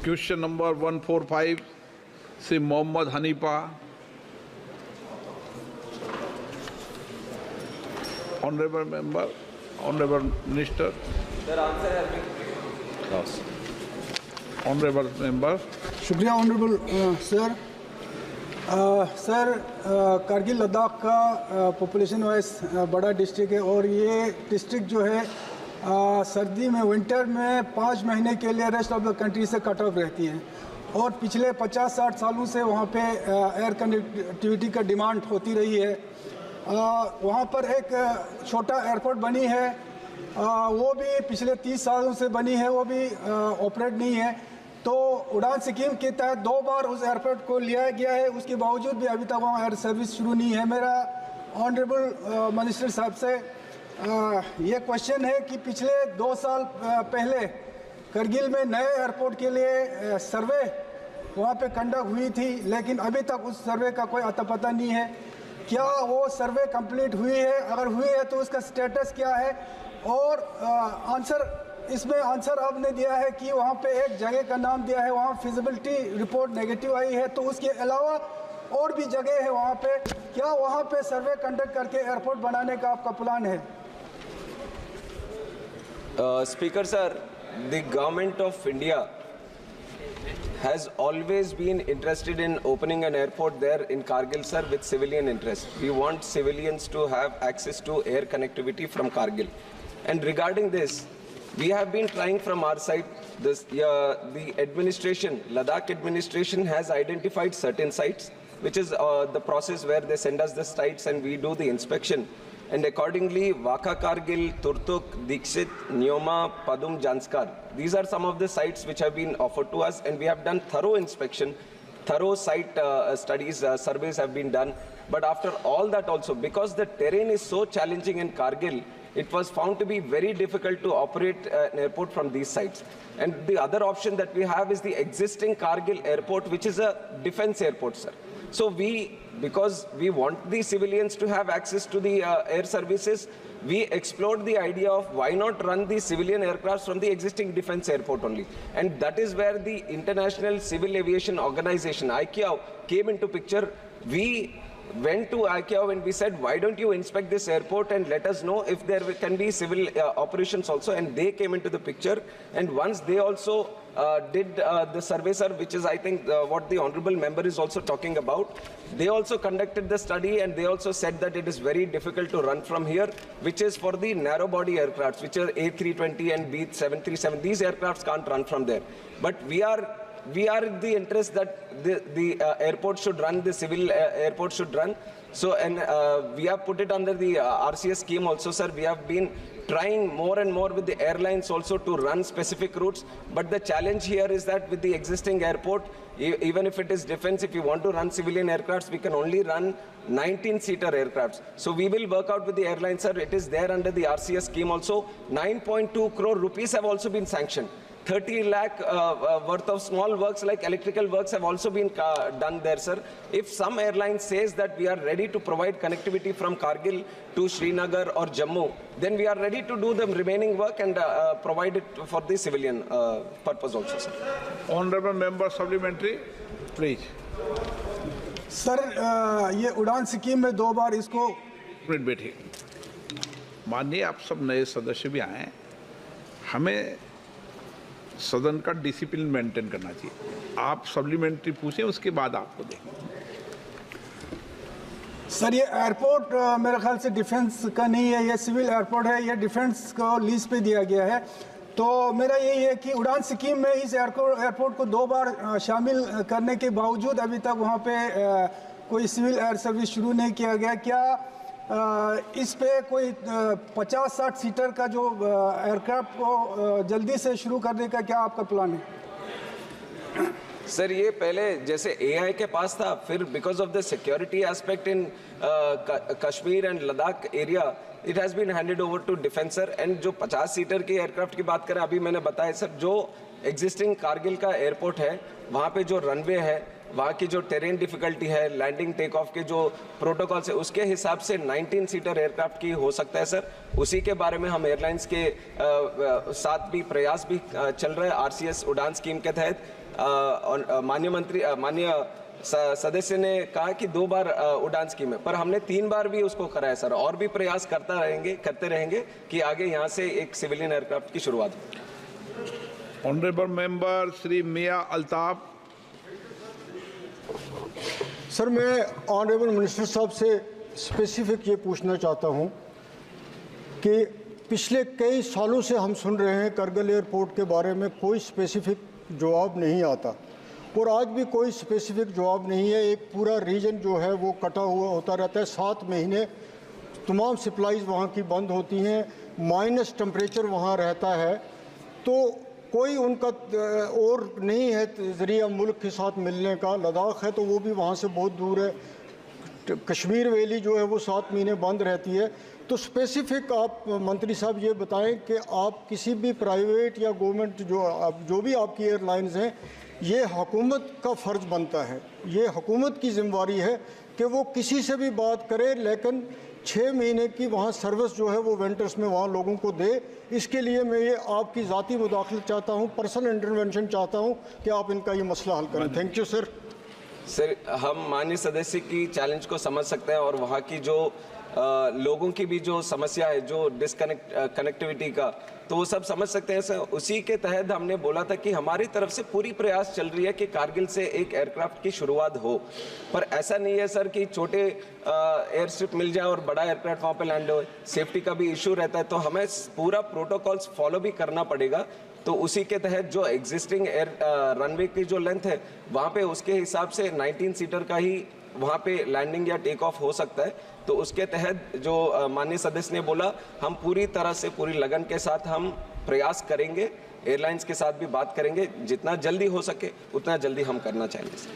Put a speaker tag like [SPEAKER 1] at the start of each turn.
[SPEAKER 1] Question number 145, Sri Mohammad Hanifa. Honorable Member, Honorable Minister.
[SPEAKER 2] Sir, answer has been
[SPEAKER 1] Yes. Honorable Member.
[SPEAKER 3] शुक्रिया honourable sir. Sir Kargil Ladakh का population wise बड़ा district है और ये district जो है सर्दी में विंटर में 5 महीने के लिए रेस्ट ऑफ द कंट्री से कट ऑफ रहती है और पिछले 50-60 सालों से वहाँ पे एयर कनेक्टिविटी का डिमांड होती रही है। वहाँ पर एक छोटा एयरपोर्ट बनी है, वो भी पिछले 30 सालों से बनी है, वो भी ऑपरेट नहीं है। तो उड़ान स्कीम के तहत 2 बार उस एयरपोर्ट को लिया गया है, उसके बावजूद भी अभी तक वहाँ एयर सर्विस शुरू नहीं है। मेरा ऑनरेबल मिनिस्टर साहब से ये क्वेश्चन है कि पिछले 2 साल पहले करगिल में नए एयरपोर्ट के लिए सर्वे वहाँ पे कंडक्ट हुई थी, लेकिन अभी तक उस सर्वे का कोई अता पता नहीं है। क्या वो सर्वे कंप्लीट हुई है? अगर हुई है तो उसका स्टेटस क्या है? और इसमें आंसर आपने दिया है कि वहाँ पे एक जगह का नाम दिया है, वहाँ फिजिबिलिटी रिपोर्ट नेगेटिव आई है, तो उसके अलावा और भी जगह है वहाँ पे। क्या वहाँ पे सर्वे कंडक्ट करके एयरपोर्ट बनाने का आपका प्लान है?
[SPEAKER 2] Speaker sir, the government of India has always been interested in opening an airport there in Kargil, sir, with civilian interest. We want civilians to have access to air connectivity from Kargil. And regarding this, we have been trying from our side. The administration, Ladakh administration, has identified certain sites, which is the process where they send us the sites and we do the inspection. And accordingly, Waka Kargil, Turtuk, Dikshit, Nyoma, Padum, Janskar. These are some of the sites which have been offered to us, and we have done thorough inspection, thorough site studies, surveys have been done. But after all that also, because the terrain is so challenging in Kargil, it was found to be very difficult to operate an airport from these sites. And the other option that we have is the existing Kargil airport, which is a defense airport, sir. So because we want the civilians to have access to the air services, we explored the idea of why not run the civilian aircrafts from the existing defense airport only. And that is where the International Civil Aviation Organization, ICAO, came into picture. We went to ICAO and we said, why don't you inspect this airport and let us know if there can be civil operations also, and they came into the picture. And once they also did the survey, sir, which is I think what the honorable member is also talking about, they also conducted the study and they also said that it is very difficult to run from here, which is for the narrow body aircrafts, which are A320 and B737. These aircrafts can't run from there. But we are in the interest that the airport should run, the civil airport should run. So, and we have put it under the RCS scheme also, sir. We have been trying more and more with the airlines also to run specific routes. But the challenge here is that with the existing airport, even if it is defense, if you want to run civilian aircrafts, we can only run 19-seater aircrafts. So we will work out with the airlines, sir. It is there under the RCS scheme also. 9.2 crore rupees have also been sanctioned. 30 lakh worth of small works like electrical works have also been done there, sir. If some airline says that we are ready to provide connectivity from Kargil to Srinagar or Jammu, then we are ready to do the remaining work and provide it for the civilian purpose also, sir.
[SPEAKER 1] Honorable Member Supplementary, please.
[SPEAKER 3] Sir ये उड़ान scheme में 2 बार इसको
[SPEAKER 1] minute बैठिए। माननीय आप सब नए सदस्य भी आए हैं, हमें सदन का डिसिप्लिन मेंटेन करना चाहिए। आप सप्लीमेंट्री पूछें, उसके बाद आपको देंगे।
[SPEAKER 3] सर ये एयरपोर्ट मेरे ख्याल से डिफेंस का नहीं है, ये सिविल एयरपोर्ट है, ये डिफेंस को लीज पे दिया गया है। तो मेरा यही है कि उड़ान स्कीम में इस एयरपोर्ट को 2 बार शामिल करने के बावजूद अभी तक वहाँ पे कोई सिविल एयर सर्विस शुरू नहीं किया गया। क्या इस पे कोई 50-60 सीटर का जो एयरक्राफ्ट को जल्दी से शुरू करने का क्या आपका प्लान है?
[SPEAKER 2] सर ये पहले जैसे AI के पास था, फिर because of the security aspect in Kashmir and Ladakh area, it has been handed over to defence, sir. And जो 50 सीटर की एयरक्राफ्ट की बात करें, अभी मैंने बताया सर, जो एग्जिस्टिंग कारगिल का एयरपोर्ट है, वहाँ पे जो रनवे है वहाँ की जो टेरेन डिफिकल्टी है, लैंडिंग टेक ऑफ के जो प्रोटोकॉल्स है, उसके हिसाब से 19 सीटर एयरक्राफ्ट की हो सकता है सर। उसी के बारे में हम एयरलाइंस के साथ भी प्रयास भी चल रहे हैं RCS उड़ान स्कीम के तहत। माननीय सदस्य ने कहा कि 2 बार उड़ान स्कीम है, पर हमने 3 बार भी उसको कराया सर, और भी प्रयास करते रहेंगे कि आगे यहाँ से एक सिविलियन एयरक्राफ्ट की शुरुआत हो।
[SPEAKER 1] ऑनरेबल मेंबर श्री मियां अल्ताफ।
[SPEAKER 4] सर, मैं ऑनरेबल मिनिस्टर साहब से स्पेसिफिक ये पूछना चाहता हूँ कि पिछले कई सालों से हम सुन रहे हैं करगिल एयरपोर्ट के बारे में कोई स्पेसिफिक जवाब नहीं आता, और आज भी कोई स्पेसिफिक जवाब नहीं है। एक पूरा रीजन जो है वो कटा हुआ होता रहता है। 7 महीने तमाम सप्लाईज वहाँ की बंद होती हैं, माइनस टेम्परेचर वहाँ रहता है, तो कोई उनका और नहीं है ज़रिया मुल्क के साथ मिलने का। लद्दाख है तो वो भी वहाँ से बहुत दूर है। कश्मीर वैली जो है वो 7 महीने बंद रहती है। तो स्पेसिफिक आप मंत्री साहब ये बताएं कि आप किसी भी प्राइवेट या गवर्नमेंट जो भी आपकी एयरलाइंस हैं, ये हुकूमत का फ़र्ज़ बनता है, ये हुकूमत की ज़िम्मेवारी है कि वो किसी से भी बात करे, लेकिन 6 महीने की वहाँ सर्विस जो है वो विंटर्स में वहाँ लोगों को दे। इसके लिए मैं ये आपकी ज़ाती मुदाखलत चाहता हूँ, पर्सनल इंटरवेंशन चाहता हूँ कि आप इनका ये मसला हल करें। Thank you sir.
[SPEAKER 2] सर, हम माननीय सदस्य की चैलेंज को समझ सकते हैं, और वहाँ की जो लोगों की भी जो समस्या है, जो कनेक्टिविटी का, तो वो सब समझ सकते हैं सर। उसी के तहत हमने बोला था कि हमारी तरफ से पूरी प्रयास चल रही है कि कारगिल से एक एयरक्राफ्ट की शुरुआत हो, पर ऐसा नहीं है सर कि छोटे एयर स्ट्रिप मिल जाए और बड़ा एयरक्राफ्ट वहाँ पे लैंड हो। सेफ्टी का भी इशू रहता है, तो हमें पूरा प्रोटोकॉल्स फॉलो भी करना पड़ेगा। तो उसी के तहत जो एग्जिस्टिंग एयर रनवे की जो लेंथ है, वहाँ पे उसके हिसाब से 19 सीटर का ही वहाँ पे लैंडिंग या टेक ऑफ हो सकता है। तो उसके तहत जो माननीय सदस्य ने बोला, हम पूरी तरह से पूरी लगन के साथ हम प्रयास करेंगे, एयरलाइंस के साथ भी बात करेंगे, जितना जल्दी हो सके उतना जल्दी हम करना चाहेंगे।